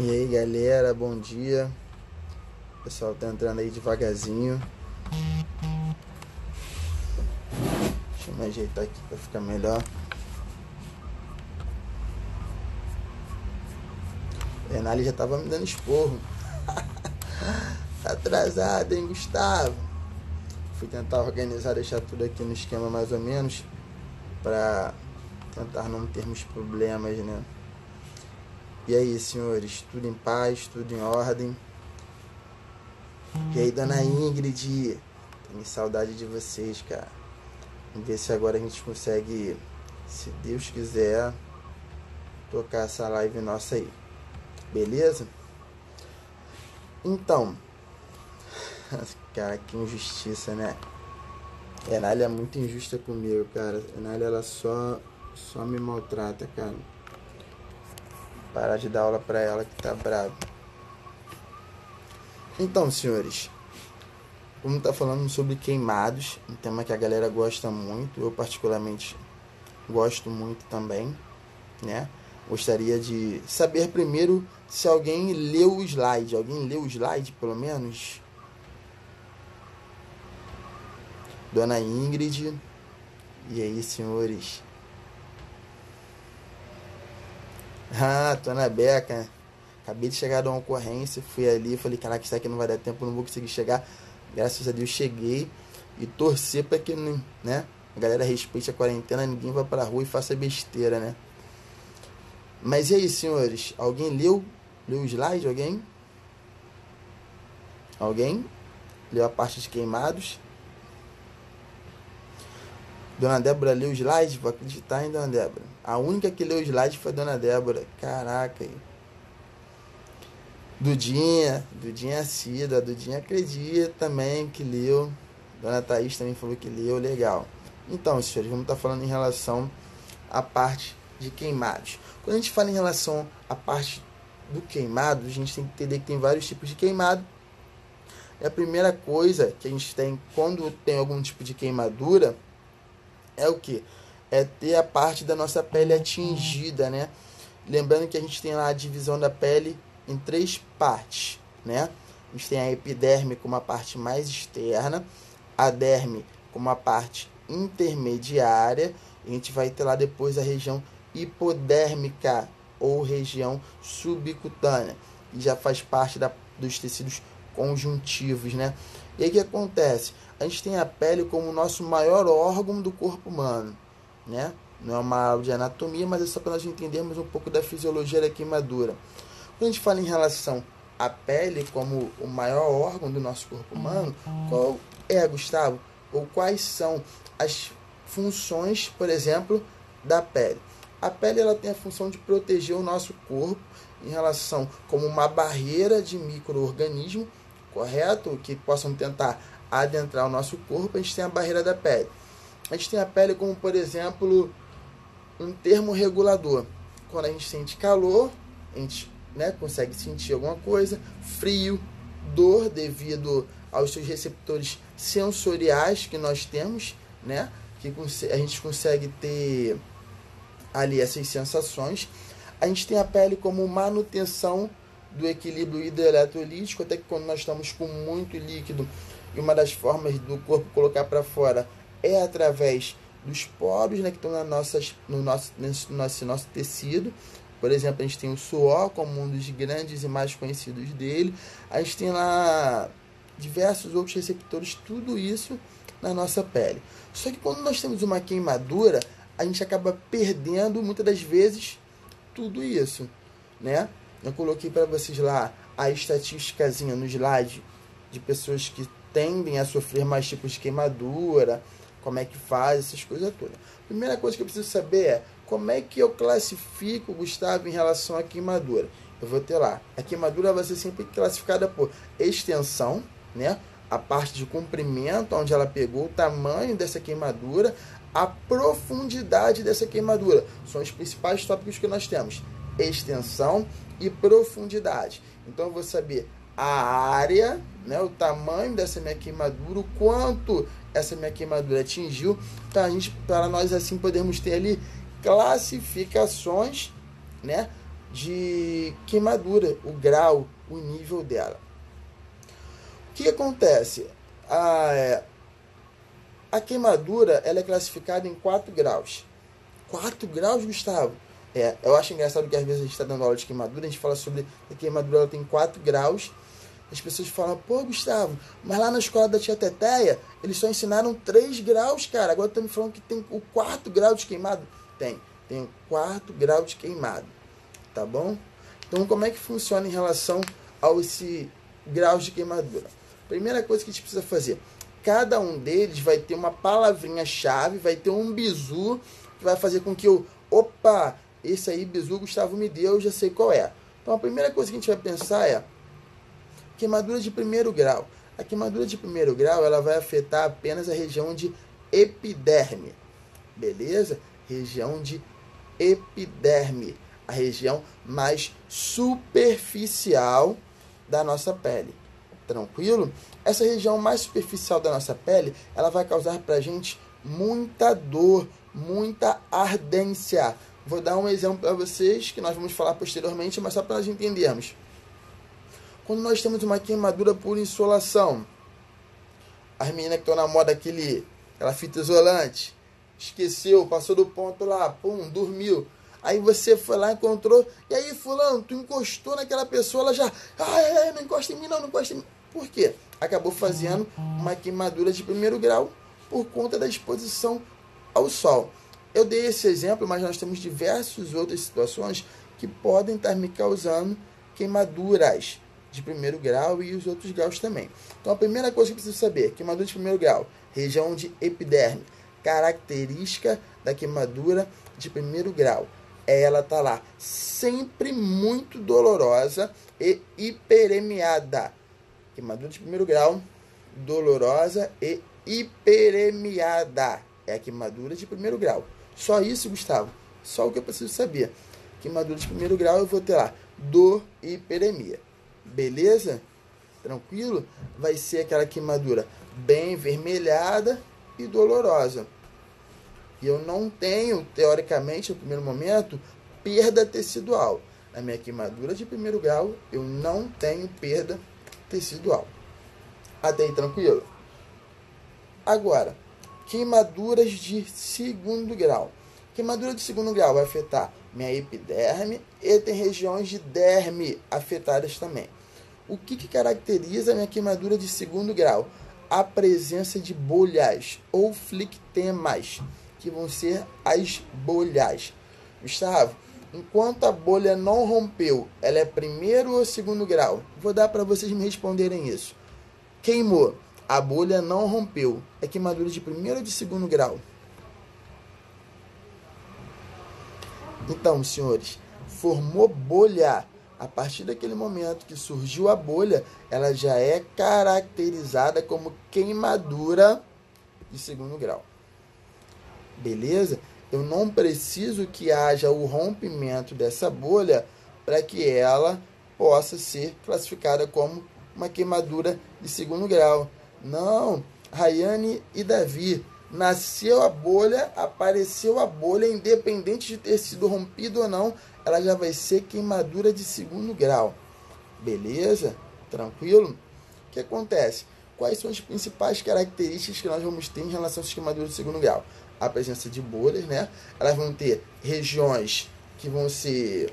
E aí galera, bom dia. O pessoal tá entrando aí devagarzinho. Deixa eu me ajeitar aqui pra ficar melhor. O Renali já tava me dando esporro. Tá atrasado, hein, Gustavo? Fui tentar organizar, deixar tudo aqui no esquema mais ou menos, pra tentar não termos problemas, né? E aí, senhores, tudo em paz, tudo em ordem? E aí, dona Ingrid, tenho saudade de vocês, cara. Vamos ver se agora a gente consegue, se Deus quiser, tocar essa live nossa aí. Beleza? Então, cara, que injustiça, né? A Enália é muito injusta comigo, cara. A Enália, ela só me maltrata, cara. Parar de dar aula pra ela que tá brava. Então, senhores, vamos estar falando sobre queimados, um tema que a galera gosta muito. Eu particularmente gosto muito também, né? Gostaria de saber primeiro se alguém leu o slide. Alguém leu o slide, pelo menos? Dona Ingrid. E aí, senhores? Ah, tô na beca. Acabei de chegar de uma ocorrência, fui ali, falei, caraca, isso aqui não vai dar tempo, não vou conseguir chegar. Graças a Deus cheguei e torcer para que, né, a galera respeite a quarentena, ninguém vá pra rua e faça besteira, né? Mas e aí, senhores? Alguém leu o slide? Alguém? Alguém? Leu a parte de queimados? Dona Débora leu o slide? Vou acreditar em Dona Débora. A única que leu o slide foi a Dona Débora. Caraca. Dudinha Cida. A Dudinha acredita também que leu. Dona Thaís também falou que leu. Legal. Então, senhores, vamos estar falando em relação à parte de queimados. Quando a gente fala em relação à parte do queimado, a gente tem que entender que tem vários tipos de queimado. E a primeira coisa que a gente tem quando tem algum tipo de queimadura é o que? É ter a parte da nossa pele atingida, né? Lembrando que a gente tem lá a divisão da pele em 3 partes, né? A gente tem a epiderme como a parte mais externa, a derme como a parte intermediária, e a gente vai ter lá depois a região hipodérmica ou região subcutânea, que já faz parte dos tecidos conjuntivos, né? E aí o que acontece? A gente tem a pele como o nosso maior órgão do corpo humano, né? Não é uma aula de anatomia, mas é só para nós entendermos um pouco da fisiologia da queimadura. Quando a gente fala em relação à pele como o maior órgão do nosso corpo humano, qual é, Gustavo? Ou quais são as funções, por exemplo, da pele? A pele, ela tem a função de proteger o nosso corpo em relação como uma barreira de micro-organismos, correto? Que possam tentar adentrar o nosso corpo. A gente tem a barreira da pele. A gente tem a pele como, por exemplo, um termorregulador. Quando a gente sente calor, a gente, né, consegue sentir alguma coisa, frio, dor devido aos seus receptores sensoriais que nós temos, né, que a gente consegue ter ali essas sensações. A gente tem a pele como manutenção do equilíbrio hidroeletrolítico, até que quando nós estamos com muito líquido, e uma das formas do corpo colocar para fora é através dos poros, né, que estão no nosso tecido. Por exemplo, a gente tem o suor como um dos grandes e mais conhecidos dele. A gente tem lá diversos outros receptores, tudo isso na nossa pele. Só que quando nós temos uma queimadura, a gente acaba perdendo, muitas das vezes, tudo isso, né? Eu coloquei para vocês lá a estatísticazinha no slide de pessoas que tendem a sofrer mais tipos de queimadura, como é que faz, essas coisas todas. Primeira coisa que eu preciso saber é como é que eu classifico, Gustavo, em relação à queimadura. Eu vou ter lá, a queimadura vai ser sempre classificada por extensão, né? A parte de comprimento, onde ela pegou, o tamanho dessa queimadura, a profundidade dessa queimadura. São os principais tópicos que nós temos: extensão e profundidade. Então eu vou saber a área, né, o tamanho dessa minha queimadura, o quanto essa minha queimadura atingiu, para nós assim podermos ter ali classificações, né, de queimadura, o grau, o nível dela. O que acontece? A queimadura ela é classificada em 4 graus. 4 graus, Gustavo? Eu acho engraçado que às vezes a gente está dando aula de queimadura, a gente fala sobre a queimadura, ela tem 4 graus. As pessoas falam, pô, Gustavo, mas lá na escola da tia Teteia, eles só ensinaram 3 graus, cara. Agora estão me falando que tem o 4 grau de queimado. Tem o 4 grau de queimado, tá bom? Então, como é que funciona em relação aos graus de queimadura? Primeira coisa que a gente precisa fazer, cada um deles vai ter uma palavrinha-chave, vai ter um bizu, que vai fazer com que opa, esse aí, bizu, Gustavo me deu, eu já sei qual é. Então, a primeira coisa que a gente vai pensar é queimadura de primeiro grau. A queimadura de primeiro grau, ela vai afetar apenas a região de epiderme, beleza? Região de epiderme, a região mais superficial da nossa pele. Tranquilo? Essa região mais superficial da nossa pele, ela vai causar pra gente muita dor, muita ardência. Vou dar um exemplo para vocês, que nós vamos falar posteriormente, mas só para nós entendermos. Quando nós temos uma queimadura por insolação, as meninas que estão na moda aquela fita isolante, esqueceu, passou do ponto lá, pum, dormiu. Aí você foi lá, encontrou, e aí fulano, tu encostou naquela pessoa, ela já, não encosta em mim não encosta em mim. Por quê? Acabou fazendo uma queimadura de primeiro grau por conta da exposição ao sol. Eu dei esse exemplo, mas nós temos diversas outras situações que podem estar me causando queimaduras de primeiro grau e os outros graus também. Então, a primeira coisa que eu preciso saber, queimadura de primeiro grau, região de epiderme, característica da queimadura de primeiro grau. Ela tá lá sempre muito dolorosa e hiperemiada. Queimadura de primeiro grau, dolorosa e hiperemiada. É a queimadura de primeiro grau. Só isso, Gustavo. Só o que eu preciso saber. Queimadura de primeiro grau, eu vou ter lá dor e hiperemia. Beleza? Tranquilo? Vai ser aquela queimadura bem vermelhada e dolorosa. E eu não tenho, teoricamente, no primeiro momento, perda tecidual. Na minha queimadura de primeiro grau, eu não tenho perda tecidual. Até aí, tranquilo? Agora, queimaduras de segundo grau. Queimadura de segundo grau vai afetar minha epiderme e tem regiões de derme afetadas também. O que caracteriza a minha queimadura de segundo grau? A presença de bolhas ou flictemas, que vão ser as bolhas. Gustavo, enquanto a bolha não rompeu, ela é primeiro ou segundo grau? Vou dar para vocês me responderem isso. Queimou, a bolha não rompeu, é queimadura de primeiro ou de segundo grau? Então, senhores, formou bolha. A partir daquele momento que surgiu a bolha, ela já é caracterizada como queimadura de segundo grau. Beleza? Eu não preciso que haja o rompimento dessa bolha para que ela possa ser classificada como uma queimadura de segundo grau. Não, Rayane e Davi, nasceu a bolha, apareceu a bolha, independente de ter sido rompido ou não, ela já vai ser queimadura de segundo grau. Beleza? Tranquilo? O que acontece? Quais são as principais características que nós vamos ter em relação às queimaduras de segundo grau? A presença de bolhas, né? Elas vão ter regiões que vão ser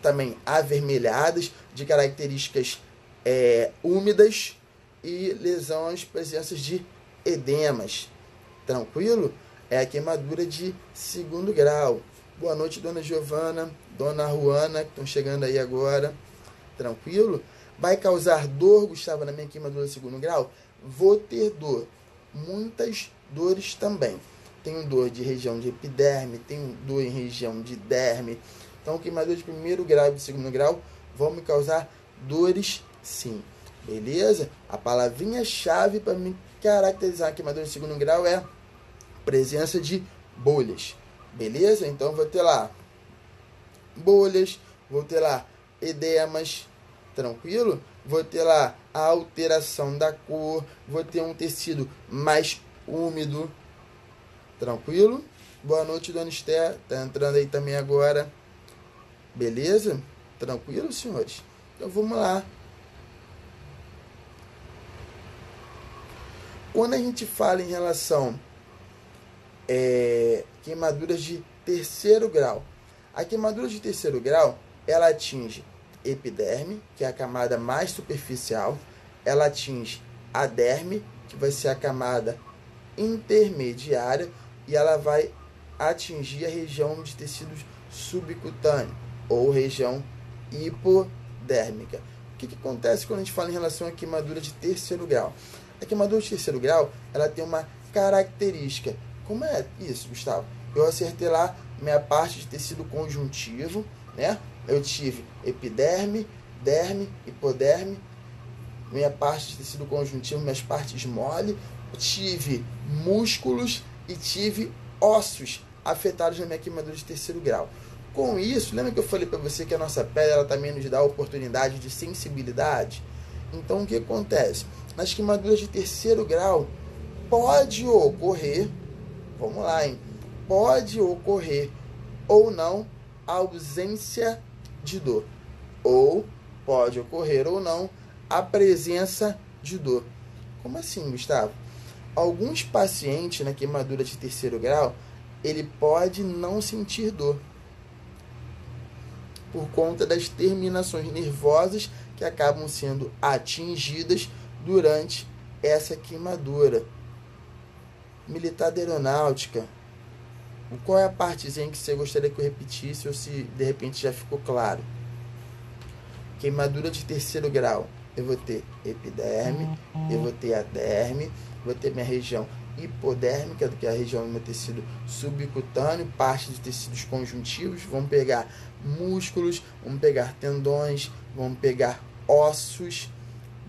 também avermelhadas, de características úmidas e lesões, presenças de edemas. Tranquilo? É a queimadura de segundo grau. Boa noite, dona Giovana, dona Juana, que estão chegando aí agora. Tranquilo? Vai causar dor, Gustavo, na minha queimadura de segundo grau? Vou ter dor. Muitas dores também. Tenho dor de região de epiderme, tenho dor em região de derme. Então, queimadura de primeiro grau e de segundo grau vão me causar dores, sim. Beleza? A palavrinha-chave para me caracterizar a queimadura de segundo grau é presença de bolhas. Beleza? Então, vou ter lá bolhas, vou ter lá edemas, tranquilo? Vou ter lá a alteração da cor, vou ter um tecido mais úmido, tranquilo? Boa noite, dona Esther, tá entrando aí também agora. Beleza? Tranquilo, senhores? Então vamos lá. Quando a gente fala em relação queimaduras de terceiro grau, a queimadura de terceiro grau, ela atinge epiderme, que é a camada mais superficial, ela atinge a derme, que vai ser a camada intermediária, e ela vai atingir a região de tecidos subcutâneo, ou região hipodérmica. O que acontece quando a gente fala em relação à queimadura de terceiro grau? A queimadura de terceiro grau, ela tem uma característica. Como é isso, Gustavo? Eu acertei lá minha parte de tecido conjuntivo, né? Eu tive epiderme, derme, hipoderme, minha parte de tecido conjuntivo, minhas partes mole, tive músculos e tive ossos afetados na minha queimadura de terceiro grau. Com isso, lembra que eu falei para você que a nossa pele ela também nos dá a oportunidade de sensibilidade? Então, o que acontece? Nas queimaduras de terceiro grau, pode ocorrer, vamos lá, hein? Pode ocorrer ou não a ausência de dor. Ou pode ocorrer ou não a presença de dor. Como assim, Gustavo? Alguns pacientes na queimadura de terceiro grau, ele pode não sentir dor por conta das terminações nervosas que acabam sendo atingidas durante essa queimadura. Militar da aeronáutica, qual é a partezinha que você gostaria que eu repetisse ou se de repente já ficou claro? Queimadura de terceiro grau, eu vou ter epiderme, eu vou ter a derme, vou ter minha região hipodérmica, que é a região do meu tecido subcutâneo, parte de tecidos conjuntivos, vamos pegar músculos, vamos pegar tendões, vamos pegar ossos,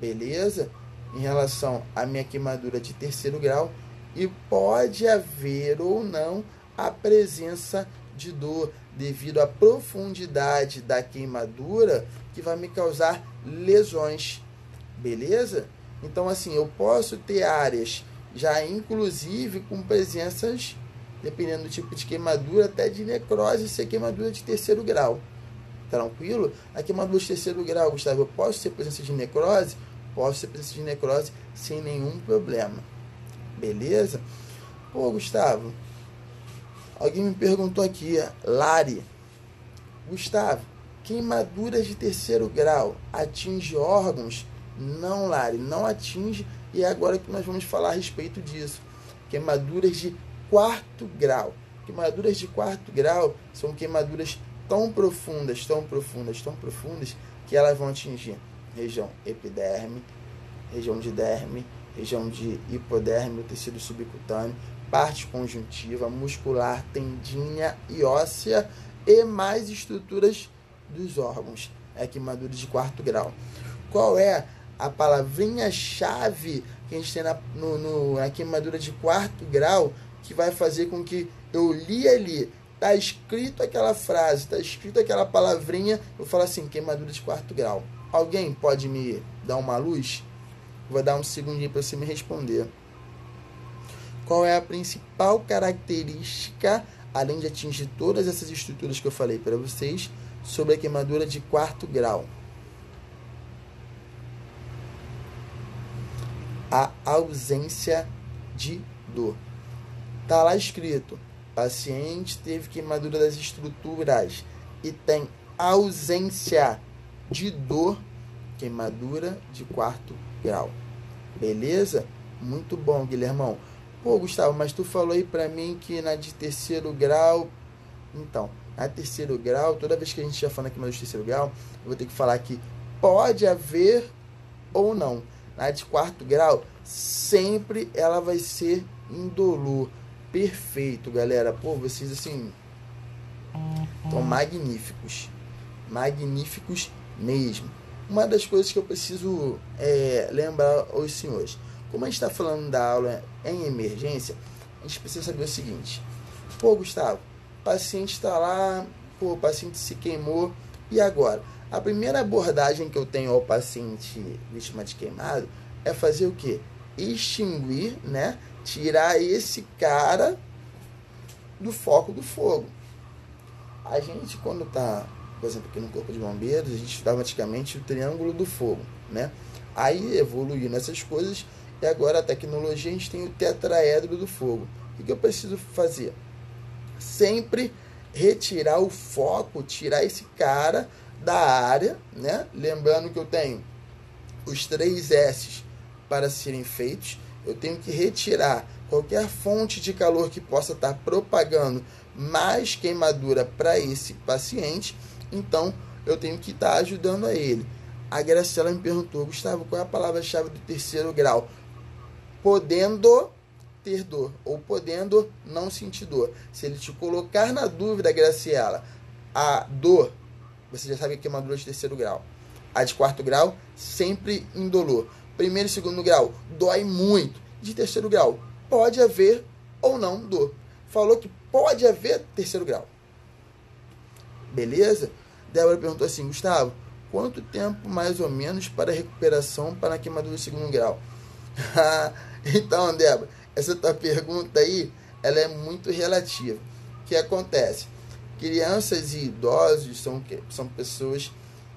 beleza? Em relação à minha queimadura de terceiro grau, e pode haver ou não a presença de dor devido à profundidade da queimadura que vai me causar lesões, beleza? Então, assim, eu posso ter áreas já inclusive com presenças, dependendo do tipo de queimadura, até de necrose, se é queimadura de terceiro grau. Tranquilo? A queimadura de terceiro grau, Gustavo, eu posso ter presença de necrose? Posso ter presença de necrose sem nenhum problema. Beleza? Pô, Gustavo, alguém me perguntou aqui, Lari, Gustavo, queimaduras de terceiro grau atinge órgãos? Não, Lari, não atinge, e é agora que nós vamos falar a respeito disso. Queimaduras de quarto grau. Queimaduras de quarto grau são queimaduras tão profundas, que elas vão atingir região epiderme, região de derme, região de hipoderme, o tecido subcutâneo, parte conjuntiva, muscular, tendinha e óssea e mais estruturas dos órgãos. É queimadura de quarto grau. Qual é a palavrinha-chave que a gente tem na queimadura de quarto grau que vai fazer com que eu li ali, tá escrito aquela frase, tá escrito aquela palavrinha, eu falo assim, queimadura de quarto grau. Alguém pode me dar uma luz? Vou dar um segundinho para você me responder. Qual é a principal característica, além de atingir todas essas estruturas que eu falei para vocês, sobre a queimadura de quarto grau? A ausência de dor. Tá lá escrito, paciente teve queimadura das estruturas e tem ausência de dor, queimadura de quarto grau. Beleza? Muito bom, Guilhermão. Pô, Gustavo, mas tu falou aí pra mim que na de terceiro grau... Então, na terceiro grau, toda vez que a gente já fala na queimadura de terceiro grau, eu vou ter que falar que pode haver ou não. Na de quarto grau, sempre ela vai ser indolor. Perfeito, galera. Pô, vocês assim estão magníficos. Magníficos mesmo. Uma das coisas que eu preciso lembrar aos senhores. Como a gente está falando da aula em emergência, a gente precisa saber o seguinte. Pô, Gustavo, o paciente está lá, pô, o paciente se queimou. E agora? A primeira abordagem que eu tenho ao paciente vítima de queimado é fazer o quê? Extinguir, né? Tirar esse cara do foco do fogo. A gente, quando tá por exemplo, aqui no Corpo de Bombeiros, a gente estudava antigamente o triângulo do fogo, né? Aí evoluiu nessas coisas e agora a tecnologia a gente tem o tetraedro do fogo. O que eu preciso fazer? Sempre retirar o foco, tirar esse cara da área, né? Lembrando que eu tenho os 3 S's para serem feitos. Eu tenho que retirar qualquer fonte de calor que possa estar propagando mais queimadura para esse paciente. Então, eu tenho que estar ajudando a ele. A Graciela me perguntou: Gustavo, qual é a palavra-chave do 3º grau? Podendo ter dor ou podendo não sentir dor. Se ele te colocar na dúvida, Graciela, a dor, você já sabe que é uma dor de 3º grau. A de 4º grau, sempre indolor. 1º e 2º grau, dói muito. De 3º grau, pode haver ou não dor. Falou que pode haver 3º grau. Beleza? Débora perguntou assim: Gustavo, quanto tempo mais ou menos para a recuperação para a queimadura de 2º grau? Então, Débora, essa tua pergunta aí, ela é muito relativa. O que acontece? Crianças e idosos são pessoas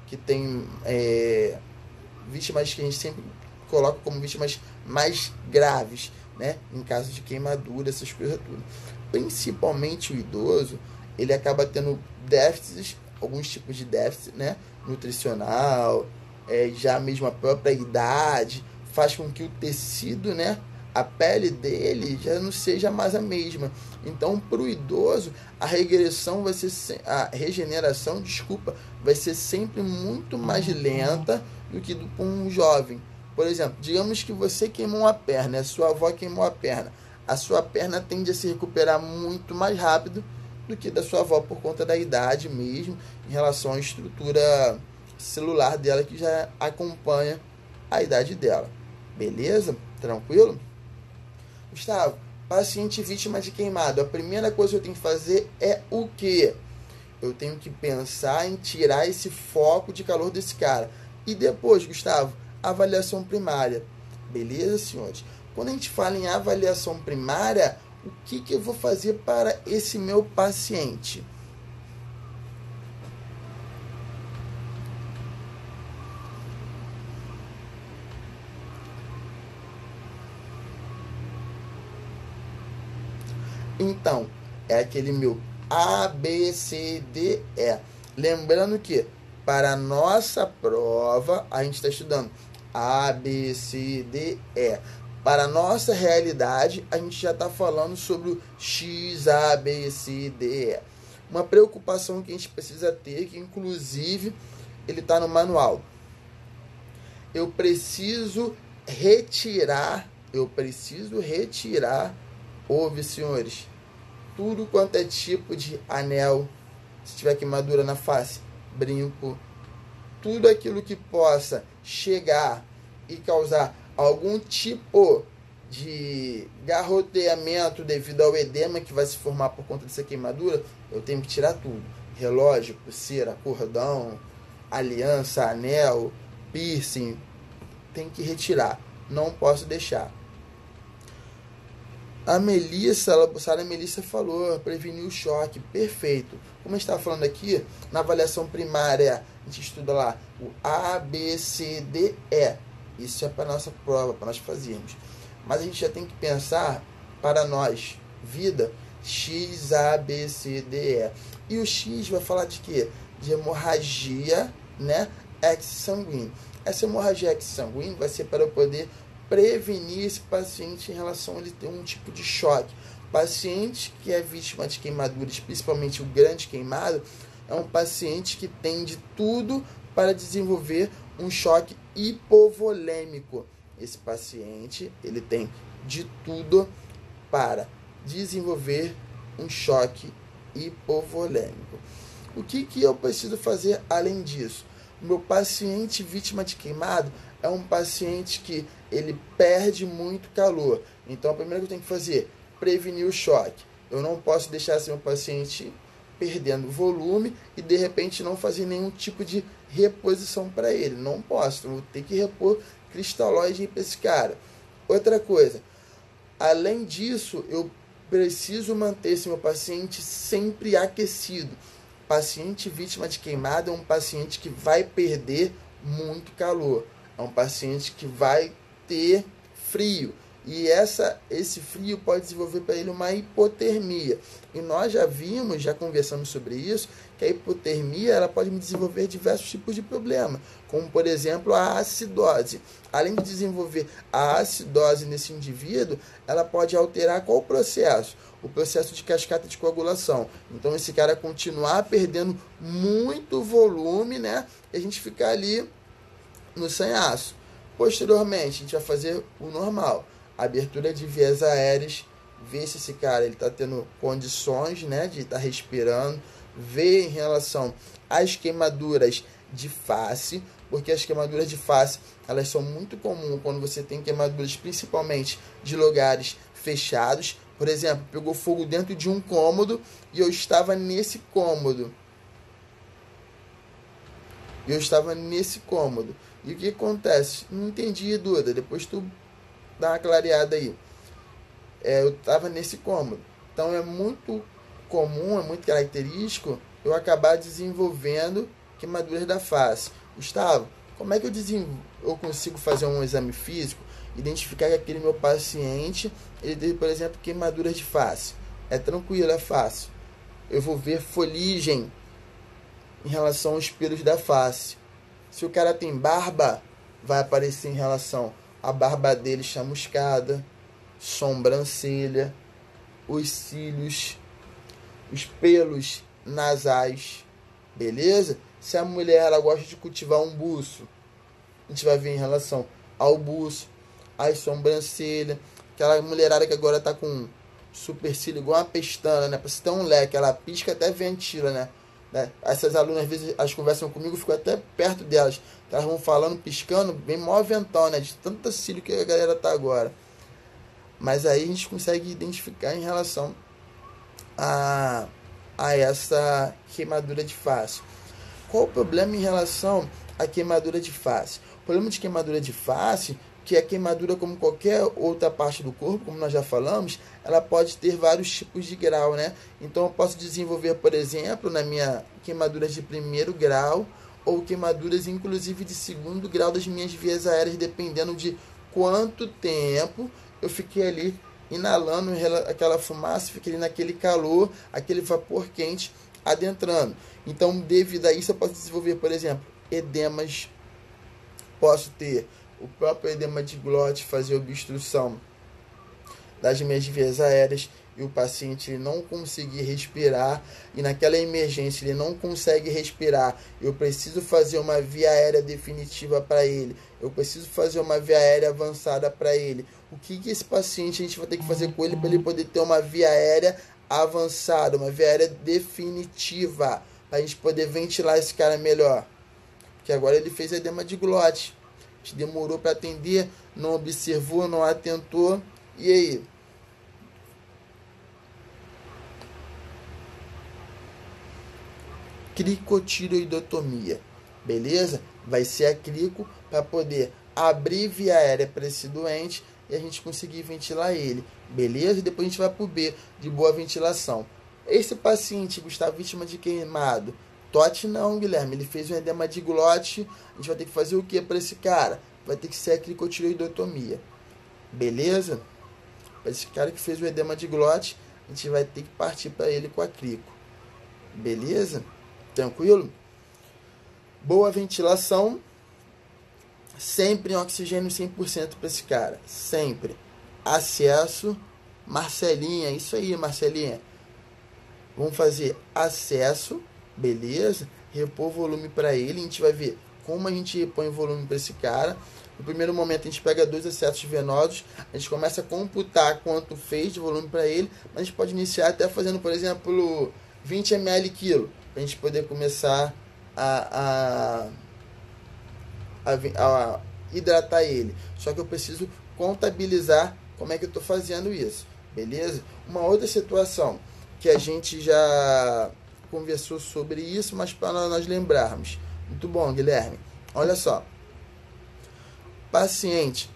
que têm vítimas que a gente sempre coloca como vítimas mais graves, né? Em caso de queimadura, essas coisas tudo. Principalmente o idoso, ele acaba tendo déficits, alguns tipos de déficit, né? Nutricional, já mesmo a própria idade faz com que o tecido, né, a pele dele já não seja mais a mesma. Então, para o idoso, a regressão vai ser, a regeneração, vai ser sempre muito mais lenta do que para um jovem. Por exemplo, digamos que você queimou uma perna, a sua avó queimou a perna. A sua perna tende a se recuperar muito mais rápido do que da sua avó por conta da idade mesmo, em relação à estrutura celular dela que já acompanha a idade dela. Beleza? Tranquilo? Gustavo, paciente vítima de queimado, a primeira coisa que eu tenho que fazer é o quê? Eu tenho que pensar em tirar esse foco de calor desse cara. E depois, Gustavo, avaliação primária. Beleza, senhores? Quando a gente fala em avaliação primária, o que eu vou fazer para esse meu paciente? Então, é aquele meu A, B, C, D, E. Lembrando que, para a nossa prova, a gente está estudando A, B, C, D, E. Para a nossa realidade, a gente já está falando sobre o X, A, B, C, D, E. Uma preocupação que a gente precisa ter, que inclusive ele está no manual. Eu preciso retirar, ouve, senhores, tudo quanto é tipo de anel, se tiver queimadura na face, brinco, tudo aquilo que possa chegar e causar algum tipo de garroteamento devido ao edema que vai se formar por conta dessa queimadura, eu tenho que tirar tudo. Relógio, pulseira, cordão, aliança, anel, piercing, tem que retirar, não posso deixar. A Sara Melissa falou, prevenir o choque, perfeito. Como a gente estava falando aqui, na avaliação primária, a gente estuda lá o A, B, C, D, E. Isso é para a nossa prova, para nós fazermos. Mas a gente já tem que pensar, para nós, vida, X, A, B, C, D, E. E o X vai falar de quê? De hemorragia, né, exsanguínea. Essa hemorragia exsanguínea vai ser para eu poder prevenir esse paciente em relação a ele ter um tipo de choque. Paciente que é vítima de queimaduras, principalmente o grande queimado, é um paciente que tem de tudo para desenvolver um choque hipovolêmico. Esse paciente, ele tem de tudo para desenvolver um choque hipovolêmico. O que eu preciso fazer além disso? O meu paciente vítima de queimado é um paciente que ele perde muito calor. Então, a primeira coisa que eu tenho que fazer, prevenir o choque. Eu não posso deixar esse meu paciente perdendo volume e, de repente, não fazer nenhum tipo de reposição para ele. Não posso. Eu vou ter que repor cristalóide para esse cara. Outra coisa, além disso, eu preciso manter esse meu paciente sempre aquecido. Paciente vítima de queimada é um paciente que vai perder muito calor. É um paciente que vai ter frio. E esse frio pode desenvolver para ele uma hipotermia. E nós já conversamos sobre isso, que a hipotermia ela pode desenvolver diversos tipos de problema, como, por exemplo, a acidose. Além de desenvolver a acidose nesse indivíduo, ela pode alterar qual processo? O processo de cascata de coagulação. Então, esse cara continuar perdendo muito volume, né? E a gente ficar ali no sanhaço. Posteriormente, a gente vai fazer o normal. Abertura de vias aéreas, ver se esse cara está tendo condições, né, de estar respirando, ver em relação às queimaduras de face, porque as queimaduras de face elas são muito comuns quando você tem queimaduras principalmente de lugares fechados. Por exemplo, pegou fogo dentro de um cômodo e eu estava nesse cômodo. E o que acontece? Não entendi, Duda. Depois tu dá uma clareada aí. Eu estava nesse cômodo. Então é muito comum, é muito característico eu acabar desenvolvendo queimaduras da face. Gustavo, como é que eu consigo fazer um exame físico, identificar que aquele meu paciente ele teve, por exemplo, queimaduras de face? É tranquilo, é fácil. Eu vou ver foligem em relação aos pelos da face. Se o cara tem barba, vai aparecer em relação à barba dele chamuscada, sobrancelha, os cílios, os pelos nasais, beleza? Se a mulher ela gosta de cultivar um buço, a gente vai ver em relação ao buço, às sobrancelhas, aquela mulherada que agora tá com supercílio igual uma pestana, né? Pra você ter um leque, ela pisca até ventila, né? Essas alunas, às vezes, elas conversam comigo, eu fico até perto delas. Elas vão falando, piscando, bem mó ventão, né? De tanto cílio que a galera tá agora. Mas aí a gente consegue identificar em relação a essa queimadura de face. Qual o problema em relação à queimadura de face? O problema de queimadura de face, que a queimadura, como qualquer outra parte do corpo, como nós já falamos, ela pode ter vários tipos de grau, né? Então eu posso desenvolver, por exemplo, na minha queimaduras de primeiro grau, ou queimaduras inclusive de segundo grau das minhas vias aéreas, dependendo de quanto tempo eu fiquei ali inalando aquela fumaça, fiquei ali naquele calor, aquele vapor quente adentrando. Então, devido a isso, eu posso desenvolver, por exemplo, edemas, posso ter o próprio edema de glote, fazer obstrução das minhas vias aéreas e o paciente ele não conseguir respirar, e naquela emergência ele não consegue respirar, eu preciso fazer uma via aérea definitiva para ele, eu preciso fazer uma via aérea avançada para ele. O que esse paciente a gente vai ter que fazer com ele para ele poder ter uma via aérea avançada, uma via aérea definitiva, para a gente poder ventilar esse cara melhor? Porque agora ele fez edema de glote, a gente demorou para atender, não observou, não atentou, e aí? Cricotireoidotomia, beleza? Vai ser a crico para poder abrir via aérea para esse doente e a gente conseguir ventilar ele, beleza? E depois a gente vai para o B, de boa ventilação. Esse paciente, Gustavo, vítima de queimado, TOT não, Guilherme, ele fez um edema de glote, a gente vai ter que fazer o que para esse cara? Vai ter que ser a cricotireoidotomia, beleza? Para esse cara que fez o edema de glote, a gente vai ter que partir para ele com a crico, beleza? Tranquilo? Boa ventilação, sempre em oxigênio 100% para esse cara, sempre. Acesso, Marcelinha, isso aí, Marcelinha. Vamos fazer acesso, beleza? Repor volume para ele, a gente vai ver como a gente repõe volume para esse cara. No primeiro momento a gente pega 2 acessos venosos, a gente começa a computar quanto fez de volume para ele, mas a gente pode iniciar até fazendo, por exemplo, 20 ml quilo, para a gente poder começar a hidratar ele. Só que eu preciso contabilizar como é que eu estou fazendo isso, beleza? Uma outra situação que a gente já conversou sobre isso, mas para nós lembrarmos. Muito bom, Guilherme. Olha só. Paciente.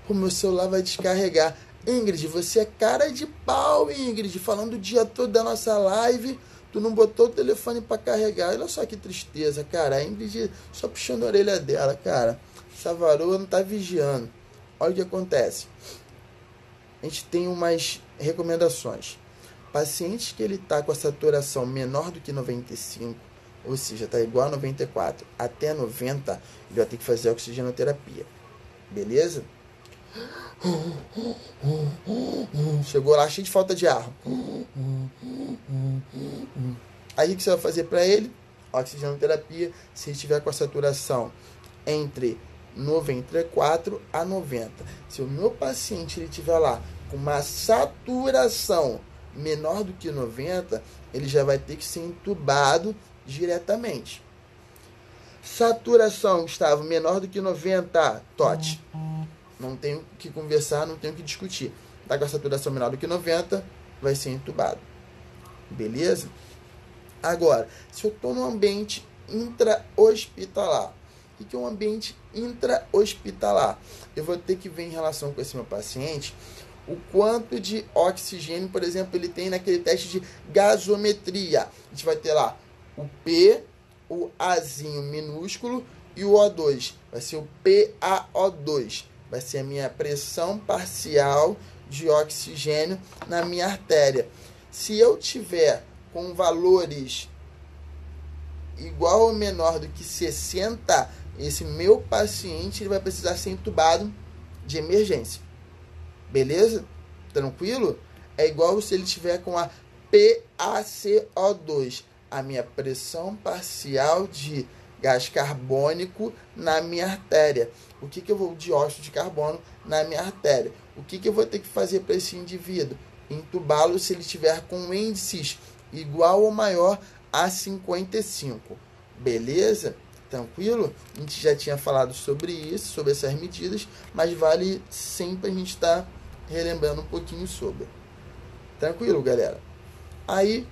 O meu celular vai descarregar. Ingrid, você é cara de pau, Ingrid. Falando o dia todo da nossa live. Tu não botou o telefone para carregar. Olha só que tristeza, cara. A Ingrid só puxando a orelha dela, cara. Essa varoa não tá vigiando. Olha o que acontece. A gente tem umas recomendações. Paciente que ele tá com a saturação menor do que 95, ou seja, tá igual a 94 até 90, ele vai ter que fazer oxigenoterapia. Beleza? Chegou lá cheio de falta de ar. Aí o que você vai fazer para ele? Oxigenoterapia, se ele estiver com a saturação entre 94 a 90. Se o meu paciente ele estiver lá com uma saturação menor do que 90, ele já vai ter que ser entubado diretamente. Saturação, Gustavo, menor do que 90, TOT. Não tenho que conversar, não tenho que discutir. Tá com a saturação menor do que 90, vai ser entubado. Beleza? Agora, se eu estou no ambiente intra-hospitalar, o que é um ambiente intra-hospitalar? Eu vou ter que ver em relação com esse meu paciente o quanto de oxigênio, por exemplo, ele tem naquele teste de gasometria. A gente vai ter lá o P, o Azinho minúsculo e o O2. Vai ser o PaO2. Vai ser a minha pressão parcial de oxigênio na minha artéria. Se eu tiver com valores igual ou menor do que 60, esse meu paciente ele vai precisar ser entubado de emergência. Beleza? Tranquilo? É igual se ele tiver com a PaCO2, a minha pressão parcial de gás carbônico na minha artéria. O que eu vou de dióxido de carbono na minha artéria? O que eu vou ter que fazer para esse indivíduo? Entubá-lo se ele tiver com índices igual ou maior a 55. Beleza? Tranquilo? A gente já tinha falado sobre isso, sobre essas medidas, mas vale sempre a gente estar relembrando um pouquinho sobre. Tranquilo, galera? Aí,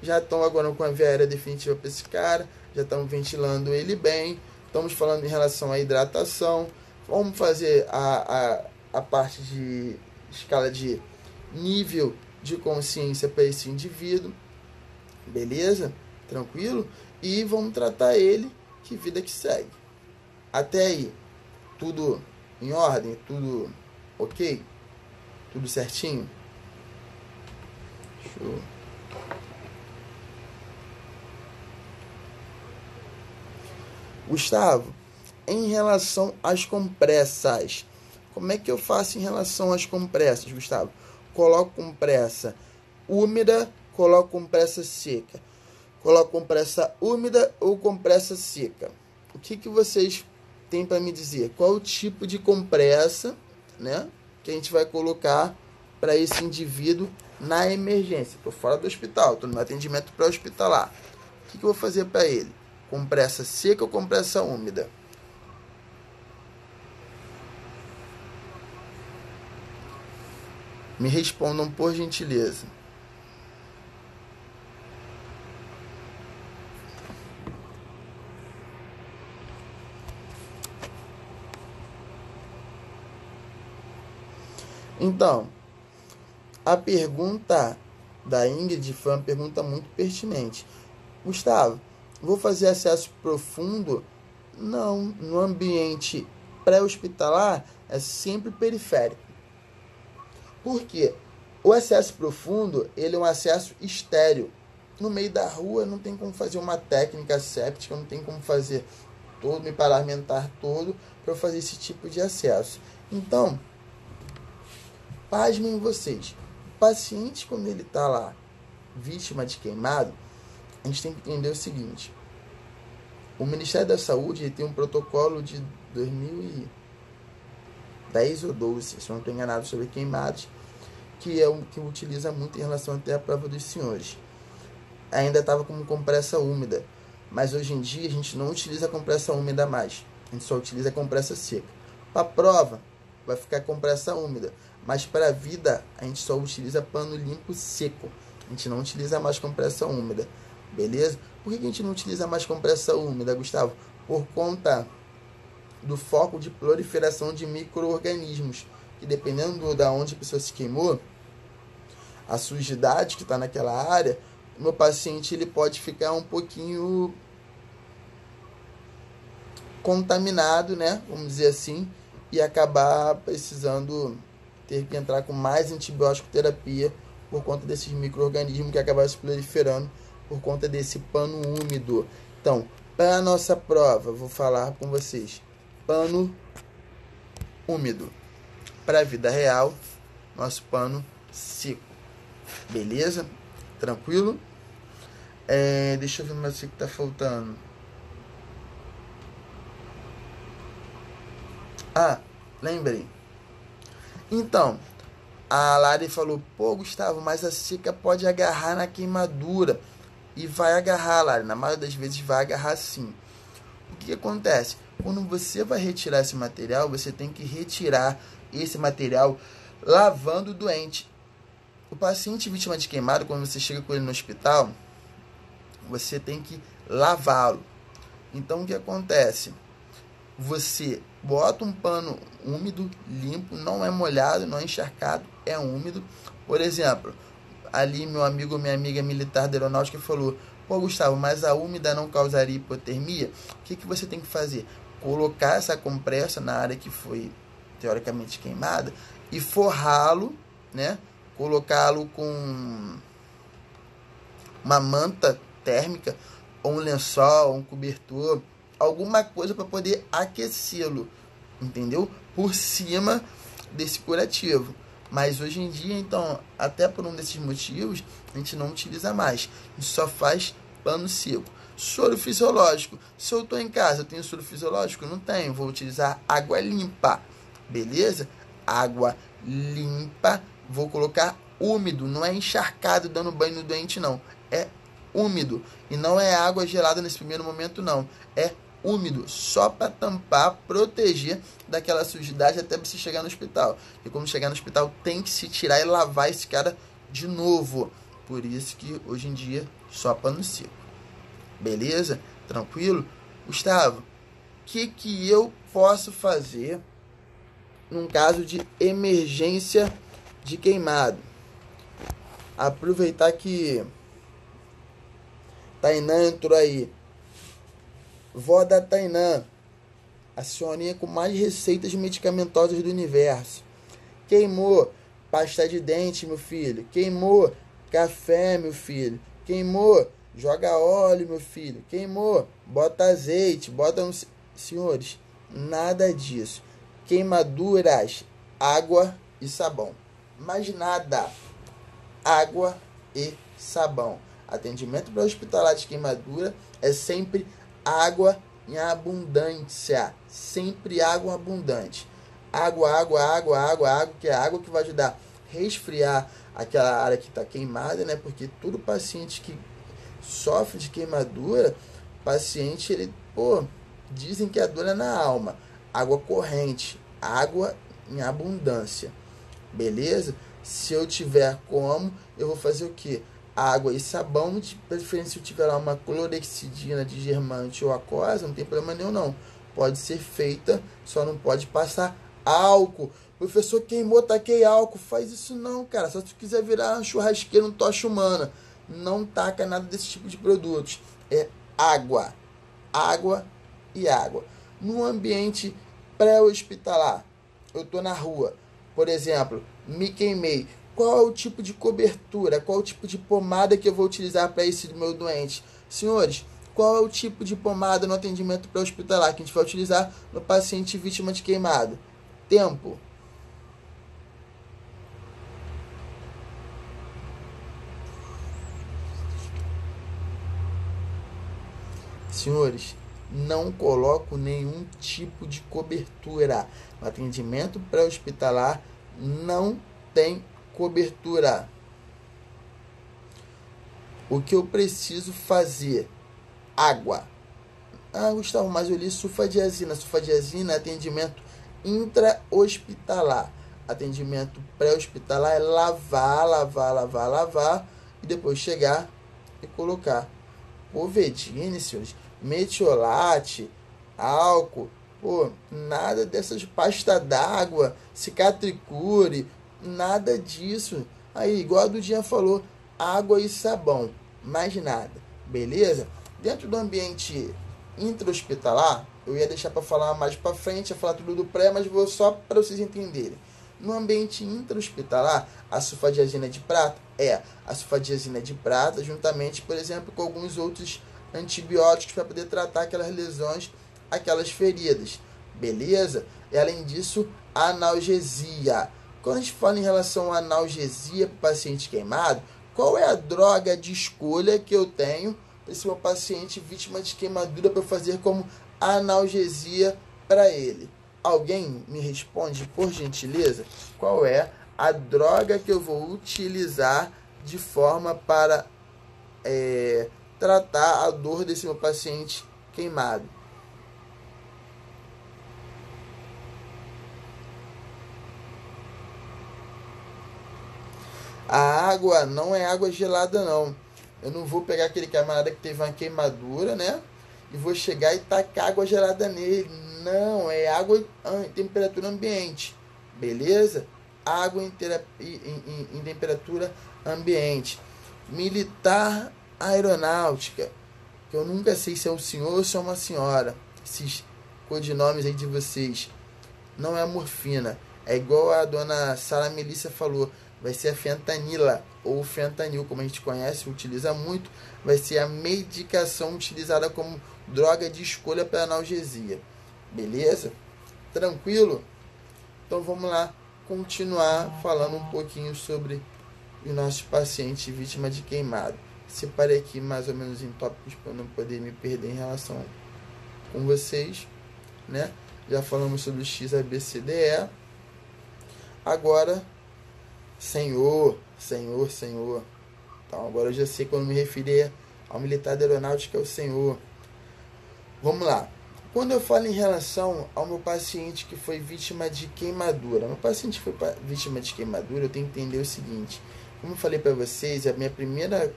já estão agora com a via aérea definitiva para esse cara, já estamos ventilando ele bem, estamos falando em relação à hidratação, vamos fazer a parte de escala de nível de consciência para esse indivíduo, beleza? Tranquilo? E vamos tratar ele, que vida que segue. Até aí, tudo em ordem? Tudo ok? Tudo certinho? Show. Gustavo, em relação às compressas, como é que eu faço em relação às compressas, Gustavo? Coloco compressa úmida, coloco compressa seca. Coloco compressa úmida ou compressa seca. O que vocês têm para me dizer? Qual o tipo de compressa, né, que a gente vai colocar para esse indivíduo na emergência? Estou fora do hospital, estou no meu atendimento pré-hospitalar. O que eu vou fazer para ele? Compressa seca ou compressa úmida? Me respondam, por gentileza. Então, a pergunta da Ingrid foi uma pergunta muito pertinente. Gustavo, vou fazer acesso profundo? Não, no ambiente pré-hospitalar é sempre periférico. Por quê? O acesso profundo, ele é um acesso estéreo. No meio da rua não tem como fazer uma técnica séptica, não tem como fazer todo, me parlamentar todo para fazer esse tipo de acesso. Então, pasmem vocês. O paciente, quando ele está lá, vítima de queimado, a gente tem que entender o seguinte. O Ministério da Saúde tem um protocolo de 2010 ou 12, se eu não estou enganado, sobre queimados, que é o que utiliza muito em relação até à prova dos senhores. Ainda estava como compressa úmida, mas hoje em dia a gente não utiliza compressa úmida mais, a gente só utiliza compressa seca. Para a prova, vai ficar compressa úmida, mas para a vida a gente só utiliza pano limpo seco, a gente não utiliza mais compressa úmida, beleza? Por que a gente não utiliza mais compressa úmida, Gustavo? Por conta do foco de proliferação de micro-organismos, que dependendo de onde a pessoa se queimou, a sujidade que está naquela área meu paciente ele pode ficar um pouquinho contaminado, né? Vamos dizer assim, e acabar precisando ter que entrar com mais antibiótico terapia por conta desses micro-organismos que acabaram se proliferando por conta desse pano úmido. Então, para a nossa prova, vou falar com vocês. Pano úmido. Para a vida real, nosso pano seco. Beleza? Tranquilo? Deixa eu ver mais o que está faltando. Lembrei. Então, a Lari falou, pô, Gustavo, mas a seca pode agarrar na queimadura. E vai agarrar, Lari. Na maioria das vezes vai agarrar sim. O que acontece? Quando você vai retirar esse material, você tem que retirar esse material lavando o doente. O paciente vítima de queimado, quando você chega com ele no hospital, você tem que lavá-lo. Então, o que acontece? Você bota um pano úmido, limpo, não é molhado, não é encharcado, é úmido. Por exemplo, ali meu amigo ou minha amiga militar da aeronáutica falou, pô, Gustavo, mas a úmida não causaria hipotermia? O que você tem que fazer? Colocar essa compressa na área que foi teoricamente queimada e forrá-lo, né? Colocá-lo com uma manta térmica, ou um lençol, ou um cobertor, alguma coisa para poder aquecê-lo, entendeu? Por cima desse curativo. Mas hoje em dia, então, até por um desses motivos, a gente não utiliza mais. A gente só faz pano seco. Soro fisiológico. Se eu estou em casa, eu tenho soro fisiológico? Não tenho. Vou utilizar água limpa. Beleza? Água limpa. Vou colocar úmido. Não é encharcado dando banho no doente, não. É úmido. E não é água gelada nesse primeiro momento, não. É úmido, só para tampar, proteger daquela sujidade até você chegar no hospital. E quando chegar no hospital, tem que se tirar e lavar esse cara de novo. Por isso que hoje em dia só pano seco. Beleza? Tranquilo? Gustavo, o que eu posso fazer num caso de emergência de queimado? Aproveitar que Tainã entrou aí. Vó da Tainã, a senhorinha com mais receitas medicamentosas do universo. Queimou pasta de dente, meu filho. Queimou café, meu filho. Queimou, joga óleo, meu filho. Queimou, bota azeite, bota... Senhores, nada disso. Queimaduras, água e sabão. Mais nada. Água e sabão. Atendimento para hospitalar de queimadura é sempre água em abundância. Sempre água abundante. Água, que é a água que vai ajudar a resfriar aquela área que está queimada, né? Porque todo paciente que sofre de queimadura, paciente, ele, dizem que a dor é na alma. Água corrente, água em abundância. Beleza? Se eu tiver como, eu vou fazer o quê? Água e sabão, de preferência se eu tiver lá uma clorexidina de germante ou aquosa, não tem problema nenhum não. Pode ser feita, só não pode passar álcool. Professor, queimou, taquei álcool. Faz isso não, cara. Só se tu quiser virar uma churrasqueira, um tocha humana. Não taca nada desse tipo de produtos. É água. Água e água. No ambiente pré-hospitalar, eu tô na rua, por exemplo, me queimei. Qual é o tipo de cobertura? Qual é o tipo de pomada que eu vou utilizar para esse meu doente? Senhores, qual é o tipo de pomada no atendimento pré-hospitalar que a gente vai utilizar no paciente vítima de queimado? Tempo. Senhores, não coloco nenhum tipo de cobertura. No atendimento pré-hospitalar não tem cobertura. O que eu preciso fazer? Água. Gustavo, mas eu li sulfadiazina. Sulfadiazina é atendimento intra-hospitalar. Atendimento pré-hospitalar é lavar e depois chegar e colocar Povedine, senhores, metiolate, álcool, nada dessas pasta d'água, cicatricure, nada disso. Aí, igual a Dudinha falou, água e sabão. mais nada, beleza? Dentro do ambiente intra-hospitalar, eu ia deixar para falar mais para frente, ia falar tudo do pré, mas vou só para vocês entenderem. No ambiente intra-hospitalar, a sulfadiazina de prata a sulfadiazina de prata, juntamente, por exemplo, com alguns outros antibióticos para poder tratar aquelas lesões, aquelas feridas, beleza? E além disso, analgesia. Quando a gente fala em relação à analgesia para o paciente queimado, qual é a droga de escolha que eu tenho para esse meu paciente vítima de queimadura para fazer como analgesia para ele? Alguém me responde, por gentileza, qual é a droga que eu vou utilizar de forma para tratar a dor desse meu paciente queimado? A água não é água gelada, não. Eu não vou pegar aquele camarada que teve uma queimadura, né? E vou chegar e tacar água gelada nele. Não, é água em temperatura ambiente. Beleza? Água em temperatura ambiente. Militar aeronáutica. Que eu nunca sei se é um senhor ou se é uma senhora. Esses codinomes aí de vocês. Não é morfina. É igual a dona Sara Melissa falou. Vai ser a fentanila ou fentanil, como a gente conhece, utiliza muito. Vai ser a medicação utilizada como droga de escolha para analgesia. Beleza? Tranquilo? Então vamos lá continuar falando um pouquinho sobre os nossos pacientes vítimas de queimado. Separei aqui mais ou menos em tópicos para não poder me perder em relação com vocês, né? Já falamos sobre o XABCDE. Agora, Senhor. Então agora eu já sei quando me referir ao militar da aeronáutica, é o Senhor. Vamos lá. Quando eu falo em relação ao meu paciente que foi vítima de queimadura, meu paciente que foi vítima de queimadura, eu tenho que entender o seguinte. Como eu falei para vocês, a minha primeira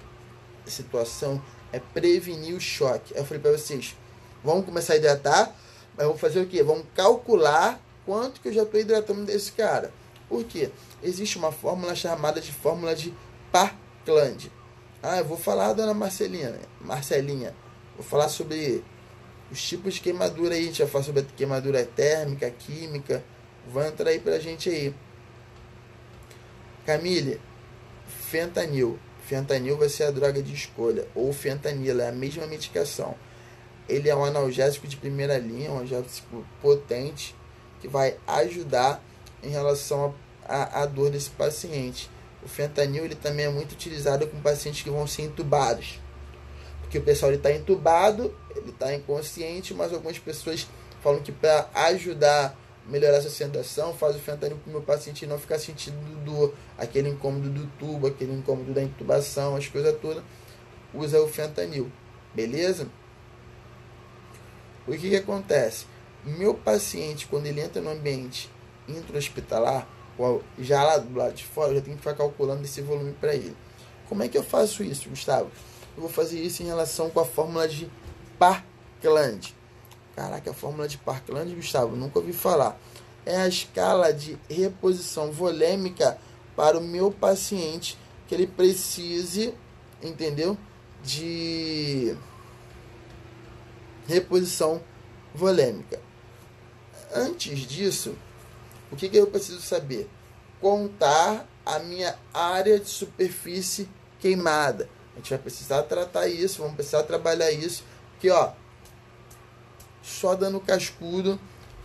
situação é prevenir o choque. Eu falei para vocês, vamos começar a hidratar, mas vamos fazer o quê? Vamos calcular quanto que eu já estou hidratando desse cara. Por quê? Existe uma fórmula chamada de fórmula de Parkland. Eu vou falar, dona Marcelinha, vou falar sobre os tipos de queimadura aí. A gente vai falar sobre a queimadura térmica, química. Vai entrar aí pra gente aí. Camille, fentanil. Fentanil vai ser a droga de escolha. Ou fentanila, é a mesma medicação. Ele é um analgésico de primeira linha, um analgésico potente, que vai ajudar em relação à dor desse paciente. O fentanil ele também é muito utilizado com pacientes que vão ser entubados. Porque o pessoal está entubado, ele está inconsciente, mas algumas pessoas falam que para ajudar a melhorar essa sensação, faz o fentanil para o meu paciente não ficar sentindo dor, aquele incômodo do tubo, aquele incômodo da intubação, as coisas todas, usa o fentanil. Beleza? O que acontece? Meu paciente, quando ele entra no ambiente intra-hospitalar, já lá do lado de fora, eu já tenho que ficar calculando esse volume para ele. Como é que eu faço isso, Gustavo? Eu vou fazer isso em relação com a fórmula de Parkland. Caraca, a fórmula de Parkland, Gustavo, nunca ouvi falar. É a escala de reposição volêmica para o meu paciente, que ele precise, entendeu? De reposição volêmica. Antes disso, o que eu preciso saber? Contar a minha área de superfície queimada. A gente vai precisar tratar isso, vamos precisar trabalhar isso. Aqui, ó, só dando cascudo,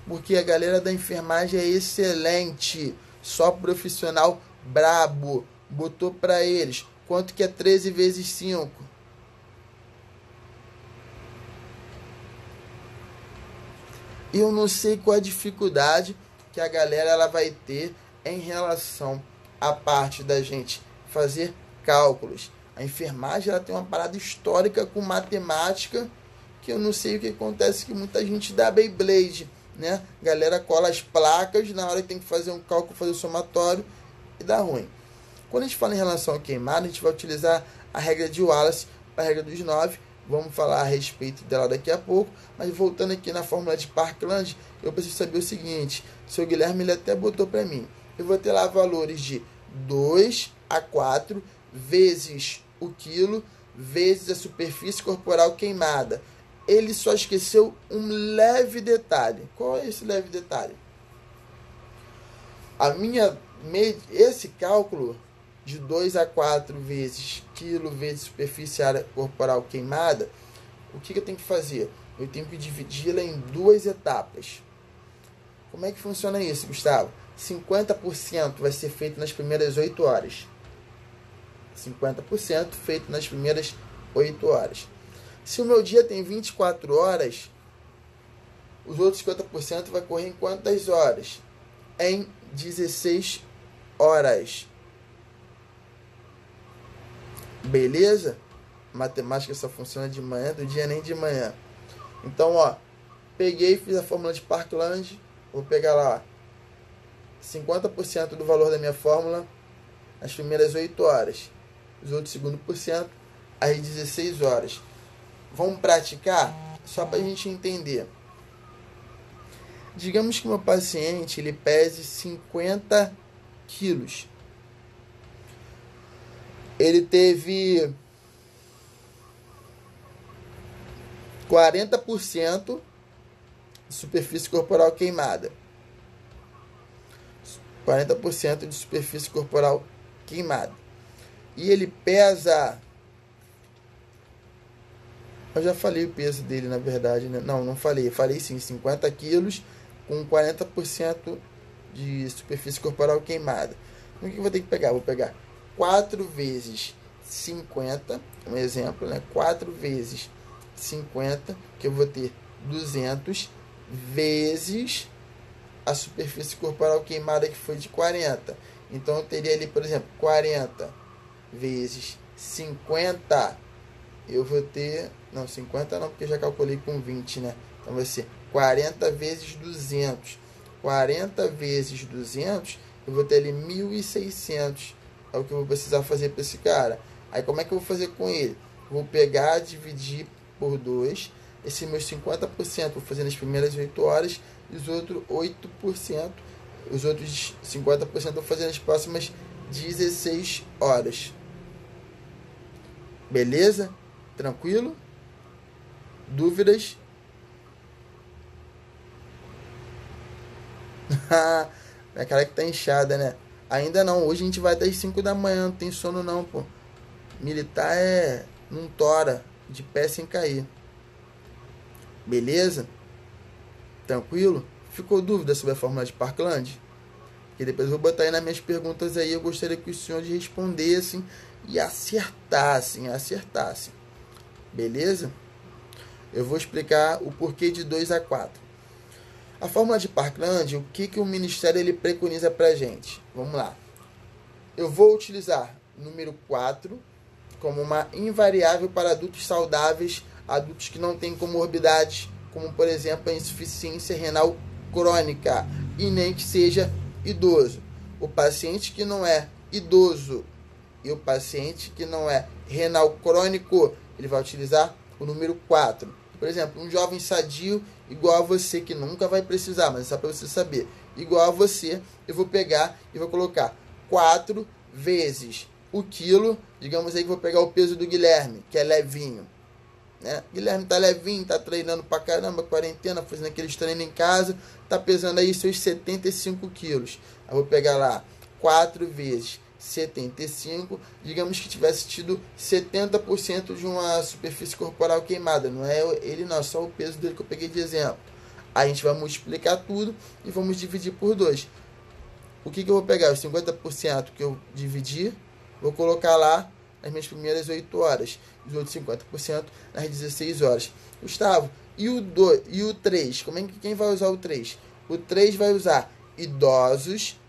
porque a galera da enfermagem é excelente. Só profissional brabo. Botou para eles. Quanto que é 13 vezes 5? Eu não sei qual a dificuldade que a galera ela vai ter em relação à parte da gente fazer cálculos. A enfermagem ela tem uma parada histórica com matemática que eu não sei o que acontece, que muita gente dá Beyblade, né? Galera cola as placas na hora que tem que fazer um cálculo, fazer o somatório e dá ruim. Quando a gente fala em relação ao queimado, a gente vai utilizar a regra de Wallace, a regra dos 9. Vamos falar a respeito dela daqui a pouco, mas voltando aqui na fórmula de Parkland, eu preciso saber o seguinte, o seu Guilherme ele até botou para mim, eu vou ter lá valores de 2 a 4 vezes o quilo vezes a superfície corporal queimada. Ele só esqueceu um leve detalhe. Qual é esse leve detalhe? Esse cálculo de 2 a 4 vezes quilo vezes superfície área corporal queimada, o que eu tenho que fazer? Eu tenho que dividi-la em 2 etapas. Como é que funciona isso, Gustavo? 50% vai ser feito nas primeiras 8 horas. 50% feito nas primeiras 8 horas. Se o meu dia tem 24 horas, os outros 50% vai correr em quantas horas? Em 16 horas. Beleza? Matemática só funciona de manhã, do dia nem de manhã. Então, peguei, fiz a fórmula de Parkland. Vou pegar lá 50% do valor da minha fórmula nas primeiras 8 horas. Os outros segundo por cento às 16 horas. Vamos praticar? Só para a gente entender. Digamos que o meu paciente ele pese 50 quilos. Ele teve 40% de superfície corporal queimada. 40% de superfície corporal queimada. E ele pesa... Eu já falei o peso dele, na verdade, né? Não falei. Falei sim, 50 quilos com 40% de superfície corporal queimada. Então, o que eu vou ter que pegar? Vou pegar 4 vezes 50, um exemplo, né? 4 vezes 50, que eu vou ter 200, vezes a superfície corporal queimada, que foi de 40. Então, eu teria ali, por exemplo, 40 vezes 50, eu vou ter... Não, 50 não, porque eu já calculei com 20, né? Então, vai ser 40 vezes 200. 40 vezes 200, eu vou ter ali 1.600. É o que eu vou precisar fazer para esse cara. Aí, como é que eu vou fazer com ele? Vou pegar, dividir por 2. Esse meus 50% vou fazer nas primeiras 8 horas. E os outros 8%, os outros 50% vou fazer nas próximas 16 horas. Beleza? Tranquilo? Dúvidas? Minha cara que tá inchada, né? Ainda não. Hoje a gente vai até as 5 da manhã. Não tem sono não, pô. Militar não tora. De pé sem cair. Beleza? Tranquilo? Ficou dúvida sobre a fórmula de Parkland? Que depois eu vou botar aí nas minhas perguntas aí. Eu gostaria que os senhores respondessem e acertassem. Beleza? Eu vou explicar o porquê de 2 a 4. A fórmula de Parkland, o que o Ministério ele preconiza para a gente? Vamos lá. Eu vou utilizar o número 4 como uma invariável para adultos saudáveis, adultos que não têm comorbidades, como, por exemplo, a insuficiência renal crônica, e nem que seja idoso. O paciente que não é idoso e o paciente que não é renal crônico, ele vai utilizar o número 4. Por exemplo, um jovem sadio, igual a você, que nunca vai precisar, mas é só para você saber. Igual a você, eu vou pegar e vou colocar 4 vezes o quilo. Digamos aí que vou pegar o peso do Guilherme, que é levinho, né? Guilherme tá levinho, tá treinando pra caramba, quarentena, fazendo aqueles treinos em casa, tá pesando aí seus 75 quilos. Eu vou pegar lá 4 vezes 75, digamos que tivesse tido 70% de uma superfície corporal queimada. Não é ele não, só o peso dele que eu peguei de exemplo. Aí a gente vai multiplicar tudo e vamos dividir por 2. O que eu vou pegar? Os 50% que eu dividi, vou colocar lá nas minhas primeiras 8 horas. Os outros 50% nas 16 horas. Gustavo, e o 3? Como é que quem vai usar o 3? O 3 vai usar idosos,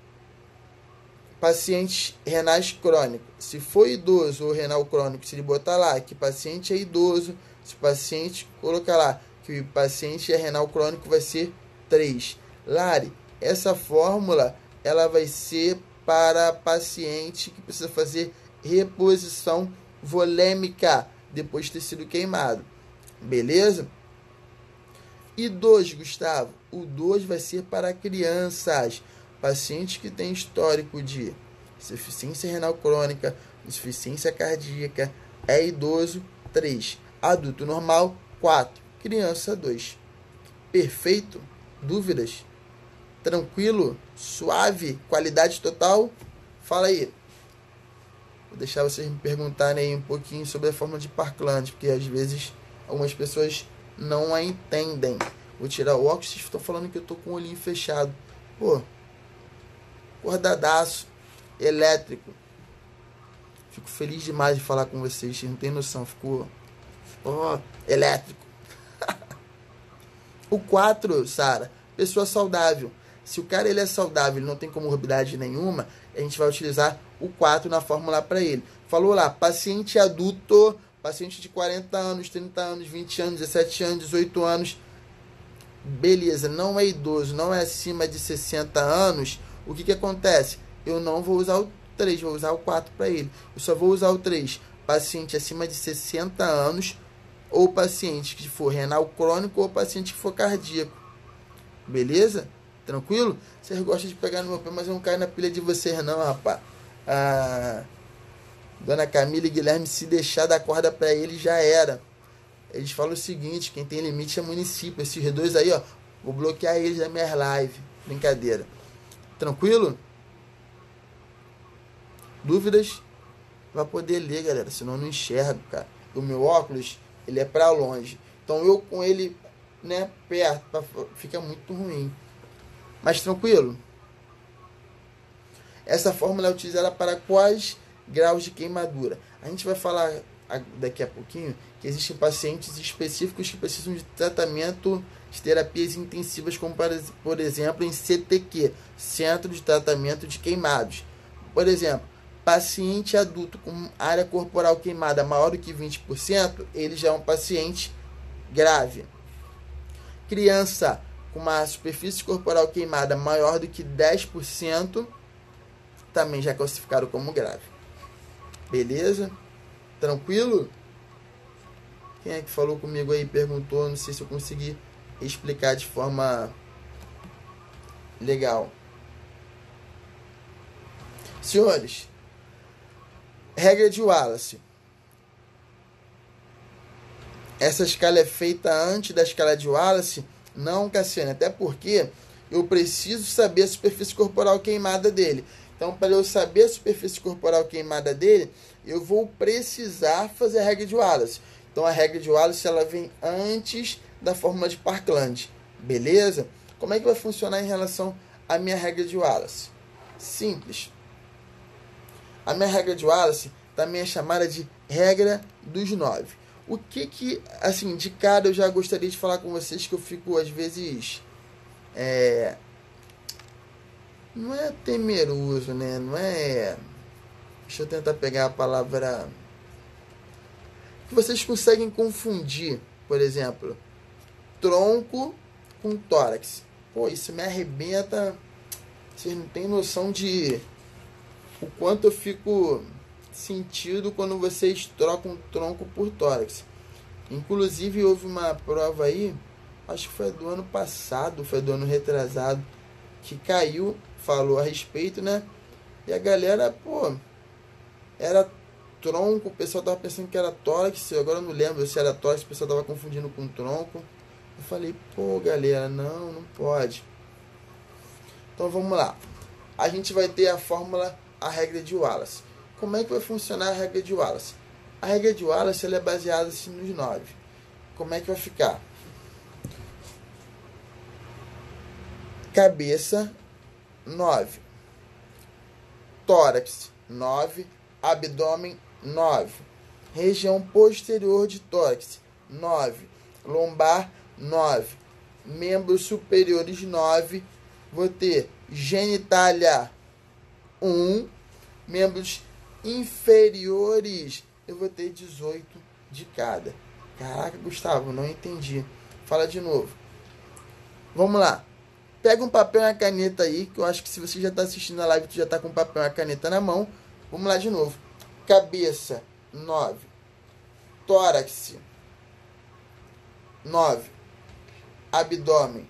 pacientes renais crônicos. Se for idoso ou renal crônico, se ele botar lá que paciente é idoso, se o paciente colocar lá que o paciente é renal crônico, vai ser 3. Lari, essa fórmula ela vai ser para paciente que precisa fazer reposição volêmica depois de ter sido queimado. Beleza? E 2, Gustavo? O 2 vai ser para crianças. Pacientes que têm histórico de insuficiência renal crônica, insuficiência cardíaca, É idoso, 3. Adulto normal, 4. Criança, 2. Perfeito? Dúvidas? Tranquilo? Suave? Qualidade total? Fala aí. Vou deixar vocês me perguntarem aí um pouquinho sobre a forma de Parkland, porque às vezes algumas pessoas não a entendem. Vou tirar o óculos, vocês estão falando que eu tô com o olhinho fechado. Pô, acordadaço, elétrico. Fico feliz demais de falar com vocês, vocês não tem noção. Ficou elétrico. O 4, Sara, pessoa saudável. Se o cara ele é saudável, ele não tem comorbidade nenhuma, a gente vai utilizar o 4 na fórmula para ele. Falou lá, paciente adulto, paciente de 40 anos, 30 anos, 20 anos, 17 anos, 18 anos. Beleza, não é idoso, não é acima de 60 anos. O que acontece? Eu não vou usar o 3, vou usar o 4 para ele. Eu só vou usar o 3. Paciente acima de 60 anos, ou paciente que for renal crônico, ou paciente que for cardíaco. Beleza? Tranquilo? Vocês gostam de pegar no meu pé, mas eu não caio na pilha de vocês não, rapaz. Dona Camila e Guilherme, se deixar dar corda para eles, já era. Eles falam o seguinte, quem tem limite é município. Esses dois aí, ó, vou bloquear eles da minha live. Brincadeira. Tranquilo? Dúvidas? Vai poder ler, galera, senão eu não enxergo, cara. O meu óculos, ele é para longe. Então eu com ele, né, perto, fica muito ruim. Mas tranquilo? Essa fórmula é utilizada para quais graus de queimadura? A gente vai falar daqui a pouquinho que existem pacientes específicos que precisam de tratamento de terapias intensivas, como por exemplo em CTQ, Centro de Tratamento de Queimados. Por exemplo, paciente adulto com área corporal queimada maior do que 20%, ele já é um paciente grave. Criança com uma superfície corporal queimada maior do que 10%, também já é classificado como grave. Beleza? Tranquilo? Quem é que falou comigo aí, perguntou, não sei se eu consegui explicar de forma legal. Senhores, regra de Wallace. Essa escala é feita antes da escala de Wallace? Não, Cassiane, até porque eu preciso saber a superfície corporal queimada dele. Então, para eu saber a superfície corporal queimada dele, eu vou precisar fazer a regra de Wallace. Então, a regra de Wallace ela vem antes da fórmula de Parkland. Beleza? Como é que vai funcionar em relação à minha regra de Wallace? Simples. A minha regra de Wallace também é chamada de regra dos 9. O que, assim, de cara eu já gostaria de falar com vocês que eu fico, às vezes, não é temeroso, né? Não é... Deixa eu tentar pegar a palavra... Que vocês conseguem confundir, por exemplo, tronco com tórax. Pô, isso me arrebenta. Vocês não têm noção de o quanto eu fico sentido quando vocês trocam tronco por tórax. Inclusive, houve uma prova aí, acho que foi do ano passado, foi do ano retrasado, que caiu, falou a respeito, né? E a galera, pô, era tronco, o pessoal tava pensando que era tórax, agora eu não lembro se era tórax, o pessoal tava confundindo com tronco. Eu falei, pô, galera, não pode. Então vamos lá. A gente vai ter a fórmula, a regra de Wallace. Como é que vai funcionar a regra de Wallace? A regra de Wallace ela é baseada assim, nos 9. Como é que vai ficar? Cabeça, 9. Tórax, 9. Abdômen, 9. Região posterior de tórax, 9. Lombar, 9. Membros superiores, 9. Vou ter genitália, 1. Membros inferiores, eu vou ter 18 de cada. Caraca, Gustavo, não entendi. Fala de novo. Vamos lá. Pega um papel e uma caneta aí, que eu acho que se você já está assistindo a live, tu já está com um papel e uma caneta na mão. Vamos lá de novo. Cabeça, 9. Tórax, 9. Abdômen,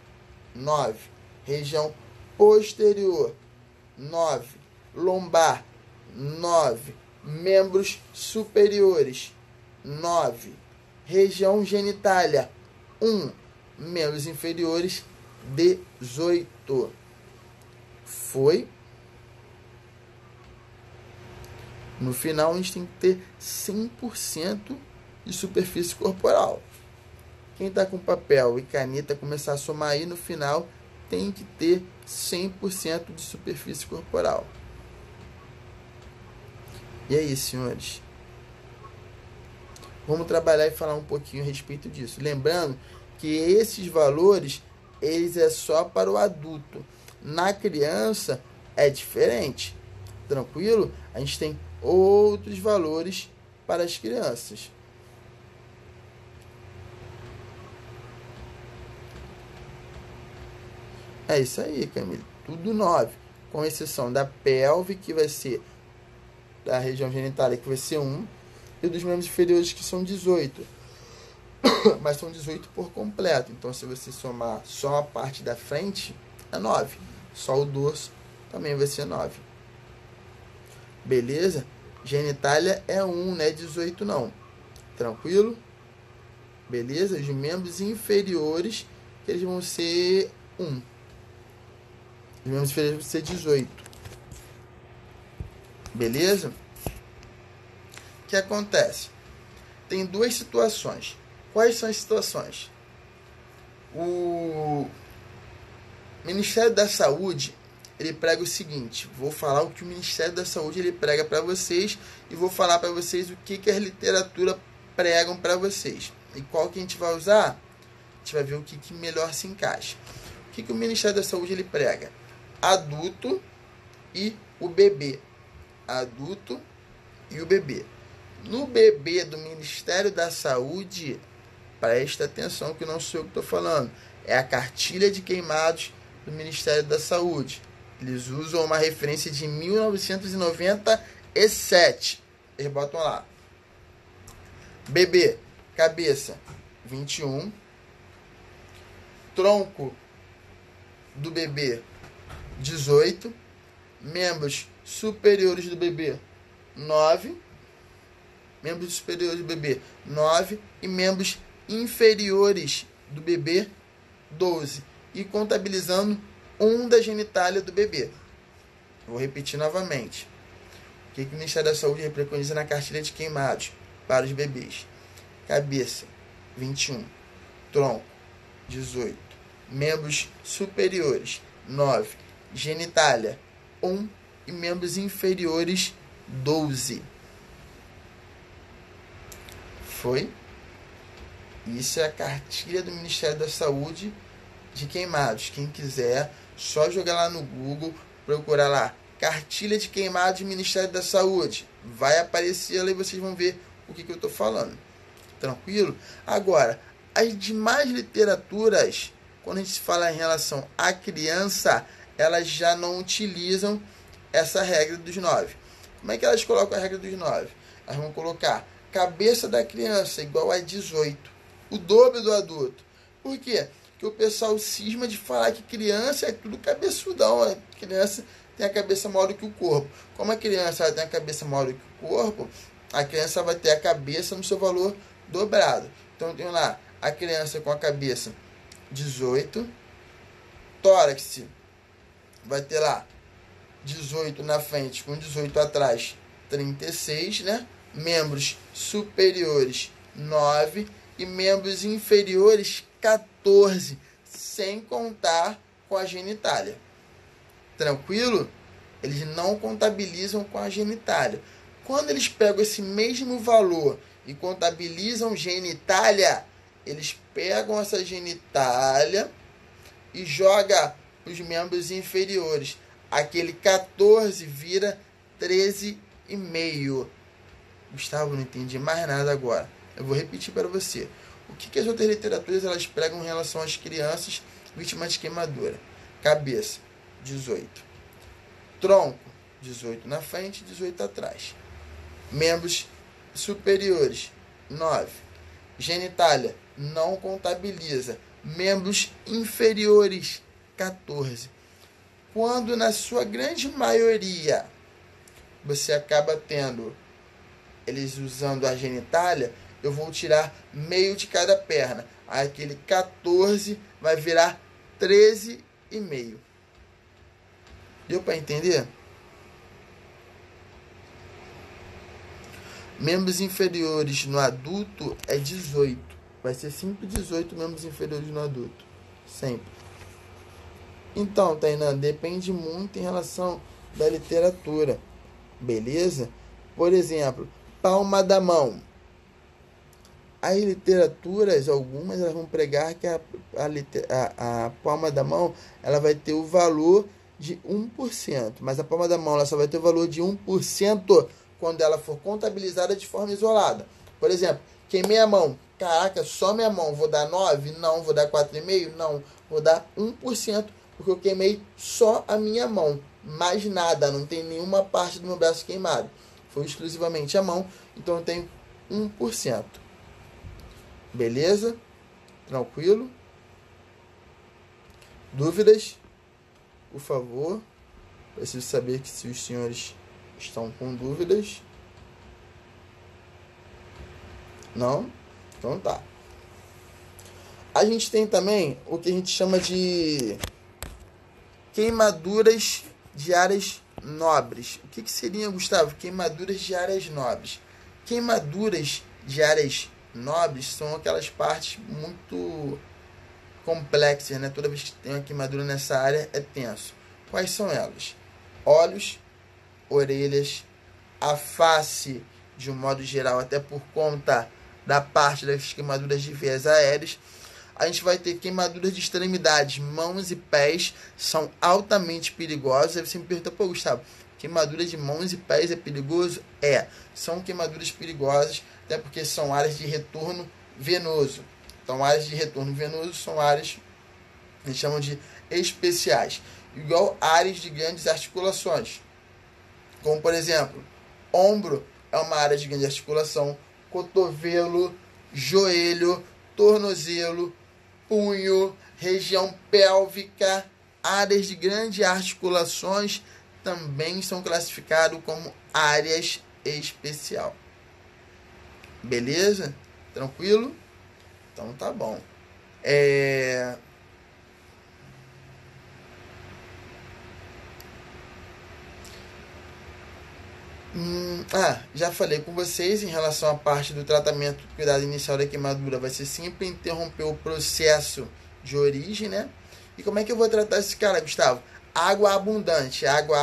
9. Região posterior, 9. Lombar, 9. Membros superiores, 9. Região genitália, 1. Membros inferiores, 18. Foi. No final, a gente tem que ter 100% de superfície corporal. Quem está com papel e caneta começar a somar aí, no final, tem que ter 100% de superfície corporal. E aí, senhores? Vamos trabalhar e falar um pouquinho a respeito disso. Lembrando que esses valores, eles é só para o adulto. Na criança, é diferente. Tranquilo? A gente tem outros valores para as crianças. É isso aí, Camille. Tudo 9. Com exceção da pelve, que vai ser da região genitália, que vai ser 1. E dos membros inferiores, que são 18. Mas são 18 por completo. Então, se você somar só a parte da frente, é 9. Só o dorso também vai ser 9. Beleza? Genitália é 1, não é 18 não. Tranquilo? Beleza? Os membros inferiores, que eles vão ser 1. Os membros inferiores vão ser 18. Beleza? O que acontece? Tem duas situações. Quais são as situações? O Ministério da Saúde, ele prega o seguinte. Vou falar o que o Ministério da Saúde ele prega para vocês e vou falar para vocês o que a literatura pregam para vocês. E qual que a gente vai usar? A gente vai ver o que melhor se encaixa. O que o Ministério da Saúde ele prega? Adulto e o bebê. Adulto e o bebê. No bebê do Ministério da Saúde, presta atenção que não sou eu que estou falando. É a cartilha de queimados do Ministério da Saúde. Eles usam uma referência de 1997. Eles botam lá. Bebê, cabeça, 21. Tronco do bebê, 18. Membros superiores do bebê, 9. Membros superiores do bebê, 9. E membros inferiores do bebê, 12. E contabilizando 1 da genitália do bebê. Vou repetir novamente. O que o Ministério da Saúde preconiza na cartilha de queimados para os bebês? Cabeça, 21. Tronco, 18. Membros superiores, 9. Genitália, 1. E membros inferiores, 12. Foi? Isso é a cartilha do Ministério da Saúde de queimados. Quem quiser, só jogar lá no Google, procurar lá, cartilha de queimados do Ministério da Saúde. Vai aparecer ali e vocês vão ver o que eu estou falando. Tranquilo? Agora, as demais literaturas, quando a gente fala em relação à criança, elas já não utilizam essa regra dos 9. Como é que elas colocam a regra dos 9? Elas vão colocar cabeça da criança igual a 18. O dobro do adulto. Por quê? Porque o pessoal cisma de falar que criança é tudo cabeçudão. A criança tem a cabeça maior do que o corpo. Como a criança tem a cabeça maior do que o corpo, a criança vai ter a cabeça no seu valor dobrado. Então tem lá a criança com a cabeça 18. Tórax vai ter lá 18 na frente com 18 atrás, 36, né? Membros superiores, 9. E membros inferiores, 14. Sem contar com a genitália. Tranquilo? Eles não contabilizam com a genitália. Quando eles pegam esse mesmo valor e contabilizam genitália, eles pegam essa genitália e jogam os membros inferiores. Aquele 14 vira 13,5. Gustavo, não entendi mais nada agora. Eu vou repetir para você. O que as outras literaturas elas pregam em relação às crianças vítimas de queimadura? Cabeça, 18. Tronco, 18 na frente, 18 atrás. Membros superiores, 9. Genitália, não contabiliza. Membros inferiores, 14. Quando na sua grande maioria você acaba tendo eles usando a genitália, eu vou tirar meio de cada perna. Aquele 14 vai virar 13,5. Deu para entender? Membros inferiores no adulto é 18. Vai ser sempre 18 membros inferiores no adulto. Sempre. Então, Tainan, depende muito em relação da literatura. Beleza? Por exemplo, palma da mão. As literaturas, algumas, elas vão pregar que a palma da mão ela vai ter o valor de 1%. Mas a palma da mão ela só vai ter o valor de 1% quando ela for contabilizada de forma isolada. Por exemplo, queimei a mão. Caraca, só minha mão. Vou dar 9? Não. Vou dar 4,5? Não. Vou dar 1%, porque eu queimei só a minha mão. Mais nada. Não tem nenhuma parte do meu braço queimado. Foi exclusivamente a mão. Então eu tenho 1%. Beleza? Tranquilo? Dúvidas? Por favor. Preciso saber que se os senhores estão com dúvidas. Não? Então tá. A gente tem também o que a gente chama de queimaduras de áreas nobres. O que seria, Gustavo? Queimaduras de áreas nobres. Queimaduras de áreas nobres são aquelas partes muito complexas, né? Toda vez que tem uma queimadura nessa área é tenso. Quais são elas? Olhos, orelhas, a face, de um modo geral, até por conta da parte das queimaduras de vias aéreas. A gente vai ter queimaduras de extremidades, mãos e pés, são altamente perigosas. Aí você me pergunta, pô, Gustavo, queimadura de mãos e pés é perigoso? São queimaduras perigosas, até porque são áreas de retorno venoso. Então, áreas de retorno venoso são áreas que eles chamam de especiais. Igual áreas de grandes articulações. Como, por exemplo, ombro é uma área de grande articulação, cotovelo, joelho, tornozelo, punho, região pélvica, áreas de grandes articulações também são classificadas como áreas especial. Beleza? Tranquilo? Então tá bom. Já falei com vocês em relação à parte do tratamento, cuidado inicial da queimadura vai ser sempre interromper o processo de origem, né? E como é que eu vou tratar esse cara, Gustavo? Água abundante, água.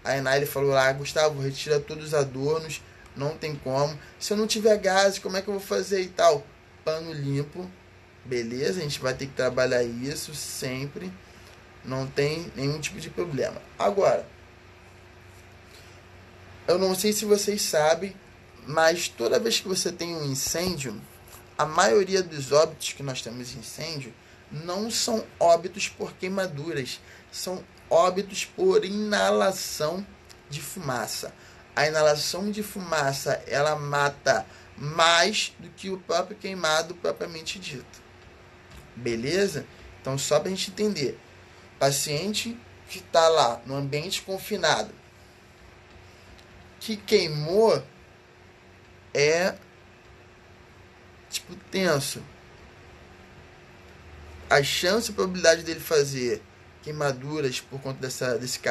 Aí Naile falou lá, Gustavo, retira todos os adornos, não tem como. Se eu não tiver gases, como é que eu vou fazer e tal? Pano limpo, beleza? A gente vai ter que trabalhar isso sempre, não tem nenhum tipo de problema. Agora, eu não sei se vocês sabem, mas toda vez que você tem um incêndio, a maioria dos óbitos que nós temos em incêndio não são óbitos por queimaduras, são óbitos por inalação de fumaça. A inalação de fumaça, ela mata mais do que o próprio queimado propriamente dito. Beleza? Então, só para a gente entender. Paciente que está lá no ambiente confinado, que queimou, é tipo tenso. A chance, a probabilidade dele fazer queimaduras por conta desse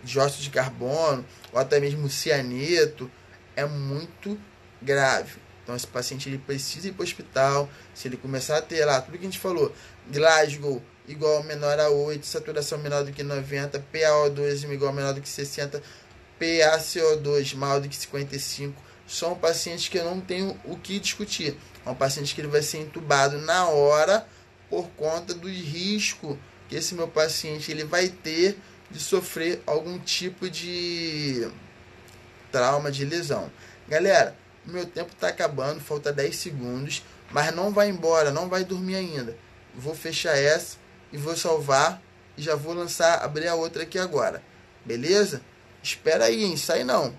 dióxido de carbono ou até mesmo cianeto é muito grave. Então esse paciente ele precisa ir para o hospital. Se ele começar a ter lá tudo que a gente falou, Glasgow igual menor a 8, saturação menor do que 90, PaO2 igual menor do que 60, PaCO2 maior do que 55, são pacientes que eu não tenho o que discutir. É um paciente que ele vai ser entubado na hora por conta do risco que esse meu paciente ele vai ter de sofrer algum tipo de trauma, de lesão. Galera, o meu tempo está acabando, falta 10 segundos, mas não vai embora, não vai dormir ainda. Vou fechar essa e vou salvar e já vou abrir a outra aqui agora. Beleza? Espera aí, hein? Sai não.